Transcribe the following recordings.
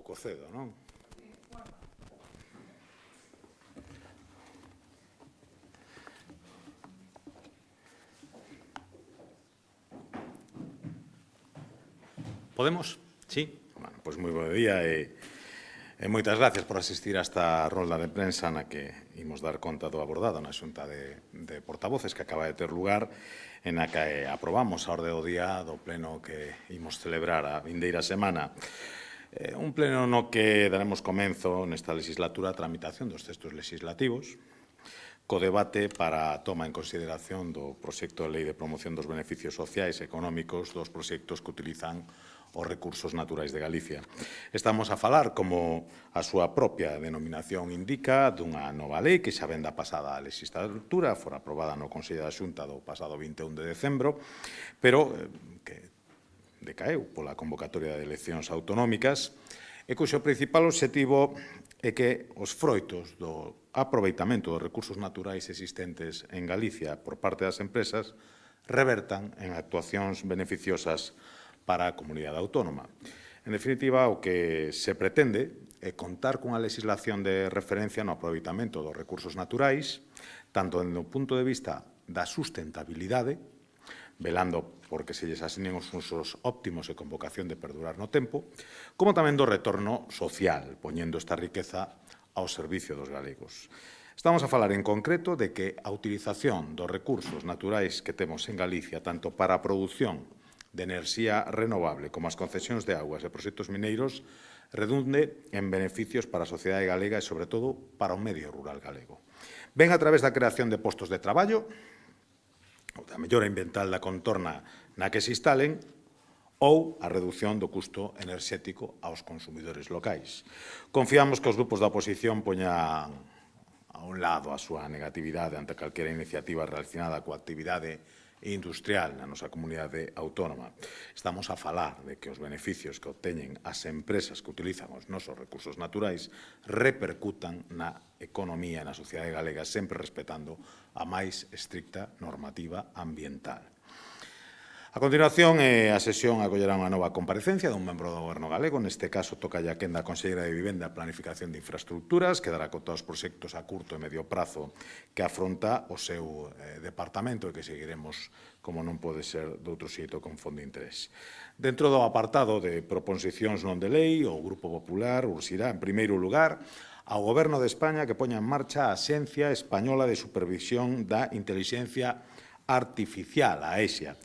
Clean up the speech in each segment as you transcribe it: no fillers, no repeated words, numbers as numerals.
pouco cedo, non? Podemos? Sí? Bueno, pois moi bo día e moitas gracias por asistir a esta rolda de prensa na que imos dar conta do abordado na xunta de portavoces que acaba de ter lugar en a que aprobamos a orde do día do pleno que imos celebrar a vindeira semana. Un pleno no que daremos comenzo nesta legislatura a tramitación dos textos legislativos co debate para a toma en consideración do proxecto de lei de promoción dos beneficios sociais e económicos dos proxectos que utilizan os recursos naturais de Galicia. Estamos a falar, como a súa propia denominación indica, dunha nova lei que xa ven da pasada legislatura, fora aprobada no Consello da Xunta do pasado 21 de decembro, pero que decaeu pola convocatoria de eleccións autonómicas e cuxo principal obxectivo é que os froitos do aproveitamento dos recursos naturais existentes en Galicia por parte das empresas revertan en actuacións beneficiosas para a comunidade autónoma. En definitiva, o que se pretende é contar cunha legislación de referencia no aproveitamento dos recursos naturais, tanto dende o punto de vista da sustentabilidade, velando porque se lles asignen os usos óptimos e con vocación de perdurar no tempo, como tamén do retorno social, poñendo esta riqueza ao servicio dos galegos. Estamos a falar en concreto de que a utilización dos recursos naturais que temos en Galicia, tanto para a produción de enerxía renovable como as concesións de augas e proxectos mineiros, redunde en beneficios para a sociedade galega e, sobre todo, para o medio rural galego. Ven a través da creación de postos de traballo, ou da mellora ambiental da contorna na que se instalen, ou a reducción do custo enerxético aos consumidores locais. Confiamos que os grupos da oposición poñan a un lado a súa negatividade ante calquera iniciativa relacionada coa actividade industrial na nosa comunidade autónoma. Estamos a falar de que os beneficios que obteñen as empresas que utilizan os nosos recursos naturais repercutan na economía e na sociedade galega, sempre respetando a máis estricta normativa ambiental. A continuación, a sesión acollerá unha nova comparecencia dun membro do Goberno galego, neste caso toca a quenda a Conselleira de Vivenda e Planificación de Infraestructuras, que dará conta dos proxectos a curto e medio prazo que afronta o seu departamento e que seguiremos, como non pode ser de outro xeito, con fondo de interés. Dentro do apartado de proposicións non de lei, o Grupo Popular urxirá, en primeiro lugar, ao Goberno de España que poña en marcha a Axencia Española de Supervisión da Intelixencia Artificial, a EXIA,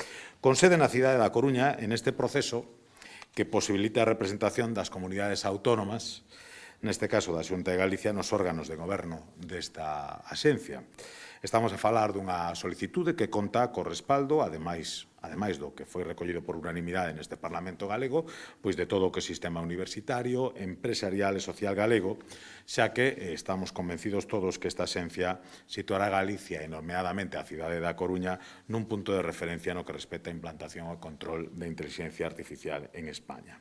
con sede na cidade da Coruña, en este proceso que posibilita a representación das comunidades autónomas, neste caso da Xunta de Galicia, nos órganos de goberno desta axencia. Estamos a falar dunha solicitude que conta co respaldo, ademais do que foi recollido por unanimidade neste Parlamento galego, pois de todo o que é sistema universitario, empresarial e social galego, xa que estamos convencidos todos que esta axencia situará Galicia e nomeadamente a cidade da Coruña nun punto de referencia no que respecta a implantación e control da inteligencia artificial en España.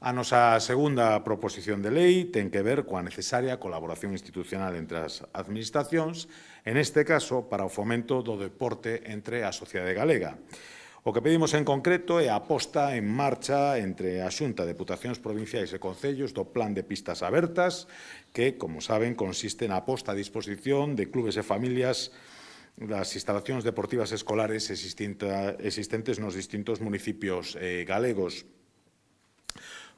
A nosa segunda proposición de lei ten que ver coa necesaria colaboración institucional entre as administracións, en este caso para o fomento do deporte entre a sociedade galega. O que pedimos en concreto é a posta en marcha entre a Xunta, Deputacións Provinciais e Concellos do Plan de Pistas Abertas, que, como saben, consiste na posta a disposición de clubes e familias das instalacións deportivas escolares existentes nos distintos municipios galegos.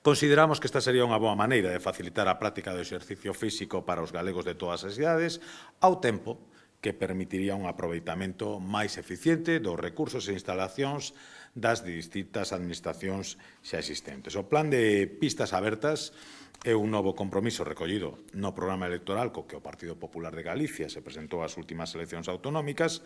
Consideramos que esta sería unha boa maneira de facilitar a práctica do exercicio físico para os galegos de todas as idades, ao tempo que permitiría un aproveitamento máis eficiente dos recursos e instalacións das distintas administracións xa existentes. O Plan de Pistas Abertas é un novo compromiso recollido no programa electoral co que o Partido Popular de Galicia se presentou ás últimas eleccións autonómicas,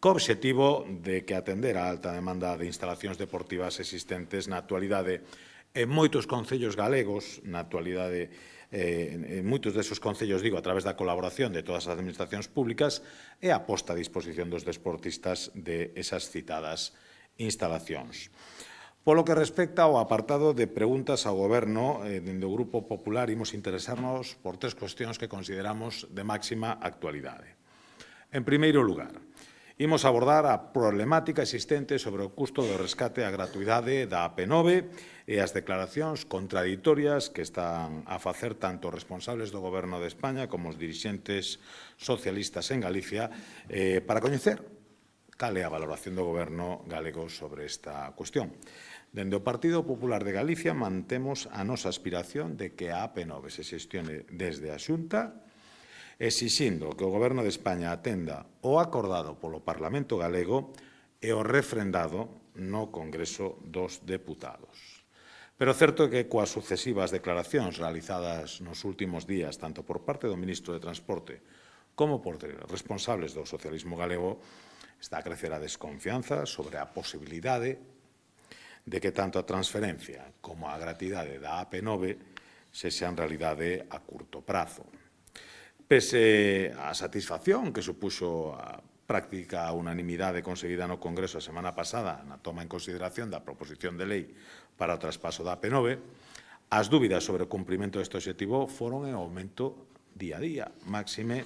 co obxectivo de que atender a alta demanda de instalacións deportivas existentes na actualidade en moitos concellos galegos, na actualidade, en moitos desos concellos, digo, a través da colaboración de todas as administracións públicas e a posta a disposición dos deportistas de esas citadas instalacións. Polo que respecta ao apartado de preguntas ao Goberno, dende o Grupo Popular imos interesarnos por tres cuestións que consideramos de máxima actualidade. En primeiro lugar, Imos abordar a problemática existente sobre o custo do rescate e a gratuidade da AP9 e as declaracións contraditorias que están a facer tanto os responsables do Goberno de España como os dirixentes socialistas en Galicia para coñecer cal é a valoración do Goberno galego sobre esta cuestión. Dende o Partido Popular de Galicia mantemos a nosa aspiración de que a AP9 se xestione desde a Xunta, exixindo que o Goberno de España atenda o acordado polo Parlamento galego e o refrendado no Congreso dos Deputados. Pero certo é que coas sucesivas declaracións realizadas nos últimos días, tanto por parte do Ministro de Transporte como por responsables do socialismo galego, está a crecer a desconfianza sobre a posibilidade de que tanto a transferencia como a gratuidade da AP9 se sean realidade a curto prazo. Pese á satisfacción que supuxo a práctica unanimidade conseguida no Congreso a semana pasada na toma en consideración da proposición de lei para o traspaso da AP9, as dúbidas sobre o cumprimento deste obxectivo foron en aumento día a día, máxime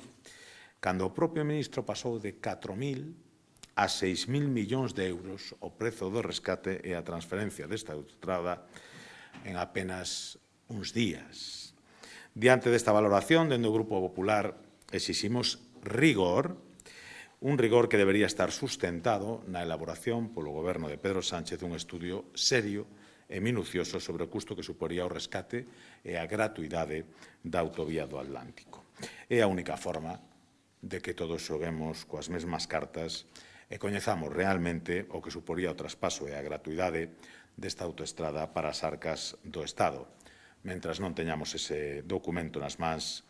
cando o propio ministro pasou de 4.000 a 6.000 millóns de euros o prezo do rescate e a transferencia desta autoestrada en apenas uns días. Diante desta valoración, dende o Grupo Popular, exiximos rigor, un rigor que debería estar sustentado na elaboración polo Goberno de Pedro Sánchez dun estudio serio e minucioso sobre o custo que suporía o rescate e a gratuidade da autovía do Atlántico. É a única forma de que todos xoguemos coas mesmas cartas e coñezamos realmente o que suporía o traspaso e a gratuidade desta autoestrada para as arcas do Estado. Mentras non teñamos ese documento nas mans,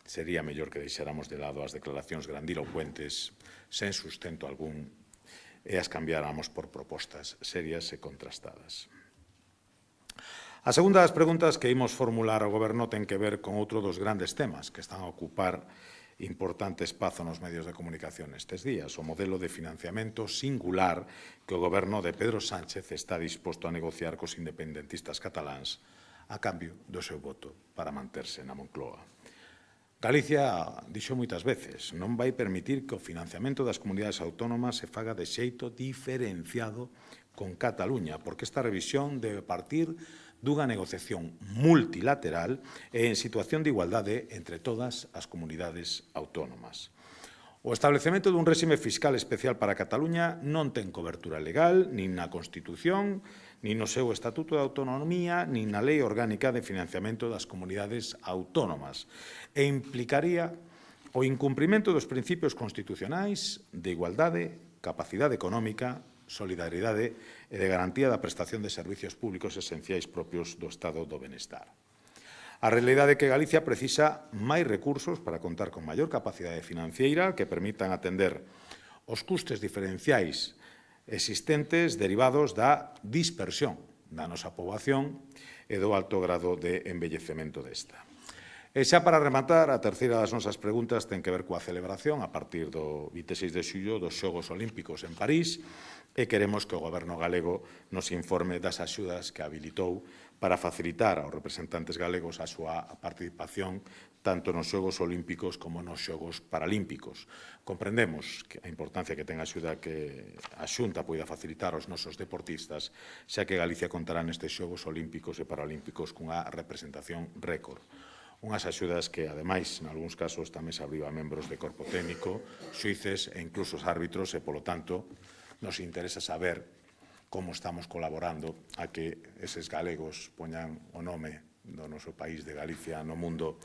sería mellor que deixáramos de lado as declaracións grandilocuentes sen sustento algún e as cambiáramos por propostas serias e contrastadas. A segunda das preguntas que imos formular ao Goberno ten que ver con outro dos grandes temas que están a ocupar importante espazo nos medios de comunicación estes días, o modelo de financiamento singular que o Goberno de Pedro Sánchez está disposto a negociar cos independentistas cataláns a cambio do seu voto para manterse na Moncloa. Galicia dixo moitas veces, non vai permitir que o financiamento das comunidades autónomas se faga de xeito diferenciado con Cataluña, porque esta revisión debe partir dunha negociación multilateral e en situación de igualdade entre todas as comunidades autónomas. O establecemento dun réxime fiscal especial para Cataluña non ten cobertura legal, nin na Constitución, nin no seu Estatuto de Autonomía, nin na Lei Orgánica de Financiamento das Comunidades Autónomas e implicaría o incumprimento dos principios constitucionais de igualdade, capacidade económica, solidariedade e de garantía da prestación de servicios públicos esenciais propios do Estado do Benestar. A realidade é que Galicia precisa máis recursos para contar con maior capacidade financeira que permitan atender os custes diferenciais existentes derivados da dispersión da nosa poboación e do alto grado de envellecemento desta. E xa para rematar, a terceira das nosas preguntas ten que ver coa celebración a partir do 26 de xullo dos Xogos Olímpicos en París e queremos que o Goberno galego nos informe das axudas que habilitou para facilitar aos representantes galegos a súa participación tanto nos Xogos Olímpicos como nos Xogos Paralímpicos. Comprendemos a importancia que ten a axuda que a Xunta poida facilitar aos nosos deportistas, xa que Galicia contará nestes Xogos Olímpicos e Paralímpicos cunha representación récord. Unhas axudas que, ademais, en algúns casos tamén se abriu a membros de corpo técnico, xuíces e incluso os árbitros e, polo tanto, nos interesa saber como estamos colaborando a que eses galegos poñan o nome do noso país de Galicia no mundo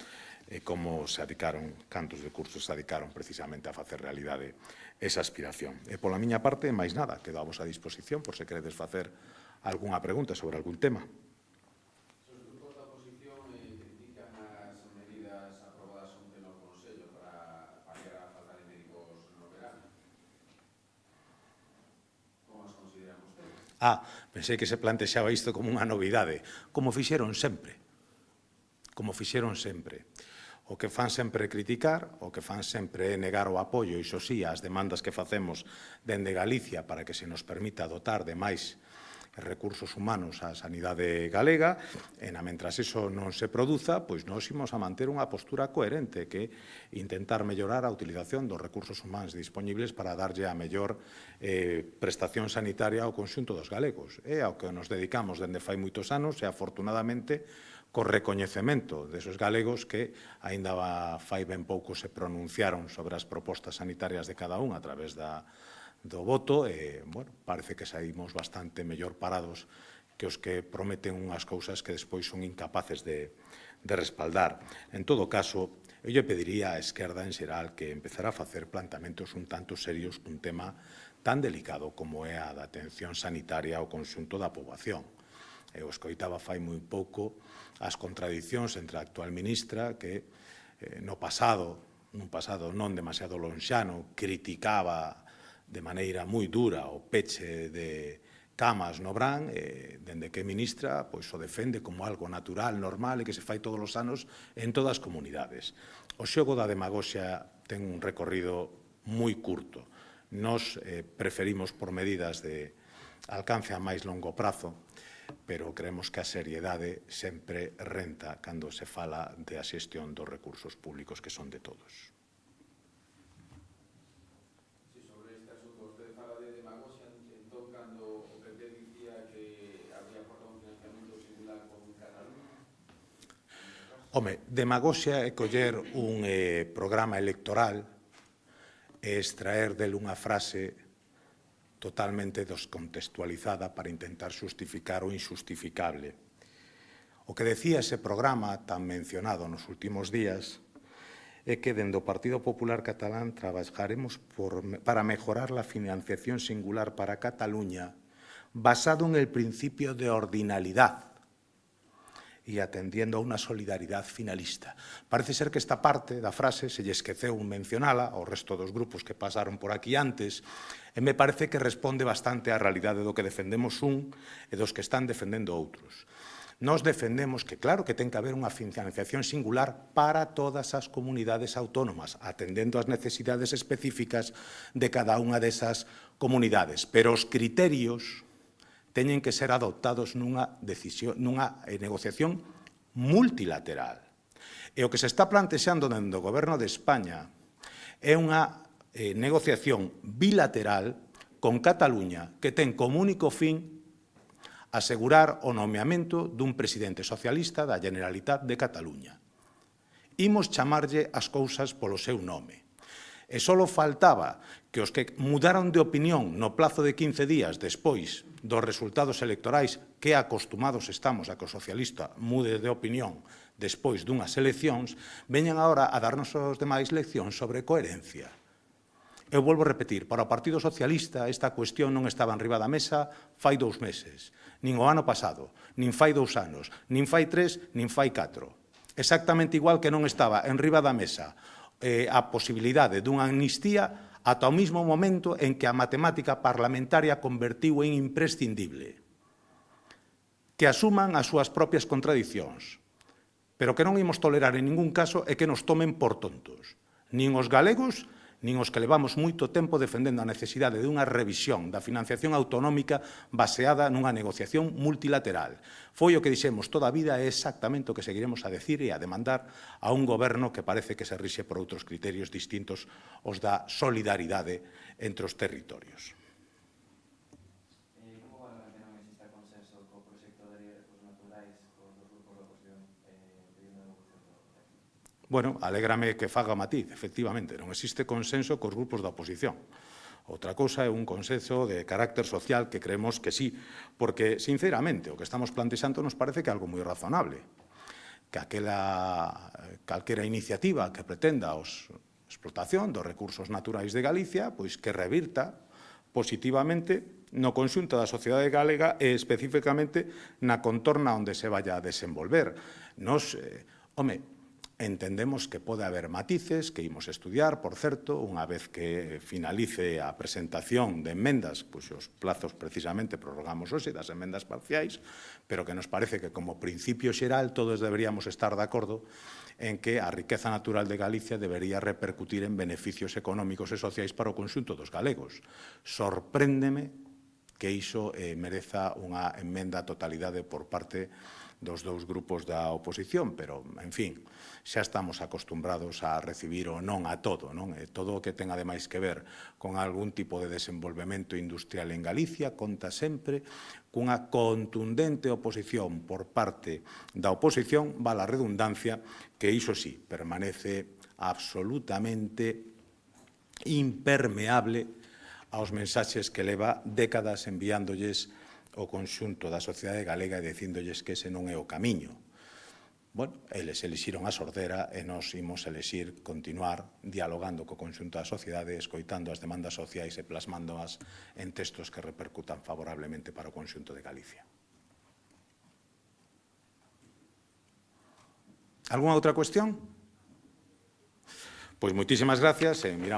e como se adicaron, cantos recursos se adicaron precisamente a facer realidade esa aspiración. E pola miña parte, máis nada, quedo a vosa disposición por se queredes facer algunha pregunta sobre algún tema. Pensei que se plantexaba isto como unha novidade, como fixeron sempre. Como fixeron sempre. O que fan sempre é criticar, o que fan sempre é negar o apoio, iso sí, ás demandas que facemos dende Galicia para que se nos permita dotar de máis recursos humanos á sanidade galega, e mentras iso non se produza, pois nós imos a manter unha postura coherente, que intentar mellorar a utilización dos recursos humanos dispoñibles para darlle a mellor prestación sanitaria ao conxunto dos galegos. É ao que nos dedicamos dende fai moitos anos e, afortunadamente, co recoñecemento desos galegos que aínda fai ben pouco se pronunciaron sobre as propostas sanitarias de cada un a través do voto, e, bueno, parece que saímos bastante mellor parados que os que prometen unhas cousas que despois son incapaces de respaldar. En todo caso, eu lle pediría á esquerda en xeral que empezara a facer plantamentos un tanto serios cun tema tan delicado como é a da atención sanitaria ao conxunto da poboación. Eu escoitaba fai moi pouco as contradicións entre a actual ministra que no pasado, nun pasado non demasiado lonxano, criticaba de maneira moi dura o peche de camas no Bran, dende que ministra pois o defende como algo natural, normal e que se fai todos os anos en todas as comunidades. O xogo da demagoxia ten un recorrido moi curto. Nos preferimos por medidas de alcance a máis longo prazo, pero creemos que a seriedade sempre renta cando se fala da xestión dos recursos públicos que son de todos. Home, demagoxia é coller un programa electoral e extraer del unha frase totalmente descontextualizada para intentar xustificar o inxustificable. O que decía ese programa tan mencionado nos últimos días é que dende o Partido Popular Catalán trabajaremos para mejorar la financiación singular para Cataluña basado en el principio de ordinalidad e atendiendo a unha solidaridade finalista. Parece ser que esta parte da frase se lle esqueceu mencionala ao resto dos grupos que pasaron por aquí antes e me parece que responde bastante á realidade do que defendemos un e dos que están defendendo outros. Nós defendemos que, claro, que ten que haber unha financiación singular para todas as comunidades autónomas, atendendo ás necesidades específicas de cada unha desas comunidades, pero os criterios teñen que ser adoptados nunha negociación multilateral. E o que se está plantexando dentro do Goberno de España é unha negociación bilateral con Cataluña que ten como único fin asegurar o nomeamento dun presidente socialista da Generalitat de Cataluña. Imos chamarlle as cousas polo seu nome. E só faltaba que os que mudaron de opinión no plazo de 15 días despois dos resultados electorais, que acostumados estamos a que o socialista mude de opinión despois dunhas eleccións, veñan agora a darnos aos demais leccións sobre coherencia. Eu volvo a repetir, para o Partido Socialista esta cuestión non estaba enriba da mesa fai 2 meses, nin o ano pasado, nin fai 2 anos, nin fai 3, nin fai 4. Exactamente igual que non estaba enriba da mesa a posibilidade dunha amnistía ata o mismo momento en que a matemática parlamentaria convertiu en imprescindible. Que asuman as súas propias contradicións, pero que non imos tolerar en ningún caso é que nos tomen por tontos. Nin os galegos, nin os que levamos moito tempo defendendo a necesidade dunha revisión da financiación autonómica baseada nunha negociación multilateral. Foi o que dixemos toda a vida e exactamente o que seguiremos a decir e a demandar a un goberno que parece que se rixe por outros criterios distintos aos da solidaridade entre os territorios. Como valoran que non exista consenso co proxecto de lei de recursos naturais con os grupos da oposición pedindo a devolución do texto? Bueno, alégrame que faga matiz, efectivamente, non existe consenso cos grupos da oposición. Outra cousa é un consenso de carácter social que creemos que sí, porque, sinceramente, o que estamos plantexando nos parece que é algo moi razonable, que calquera iniciativa que pretenda a explotación dos recursos naturais de Galicia, pois que revirta positivamente no conxunto da sociedade galega e especificamente na contorna onde se vaya a desenvolver. Nos, entendemos que pode haber matices que imos estudiar, por certo, unha vez que finalice a presentación de enmendas, pois os plazos precisamente prorrogamos hoxe das enmendas parciais, pero que nos parece que como principio xeral todos deberíamos estar de acordo en que a riqueza natural de Galicia debería repercutir en beneficios económicos e sociais para o conxunto dos galegos. Sorpréndeme que iso mereza unha emenda á totalidade por parte dos dous grupos da oposición, pero, en fin, xa estamos acostumbrados a recibir ou non a todo, non? Todo o que ten, ademais, que ver con algún tipo de desenvolvemento industrial en Galicia conta sempre cunha contundente oposición por parte da oposición, vala a redundancia, que iso sí, permanece absolutamente impermeable aos mensaxes que leva décadas enviándolles o conxunto da sociedade galega e dicíndolles que ese non é o camiño. Bueno, eles elixiron a sordera e nós imos elixir continuar dialogando co conxunto da sociedade, escoitando as demandas sociais e plasmándoas en textos que repercutan favorablemente para o conxunto de Galicia. Algúna outra cuestión? Pois moitísimas gracias e miramos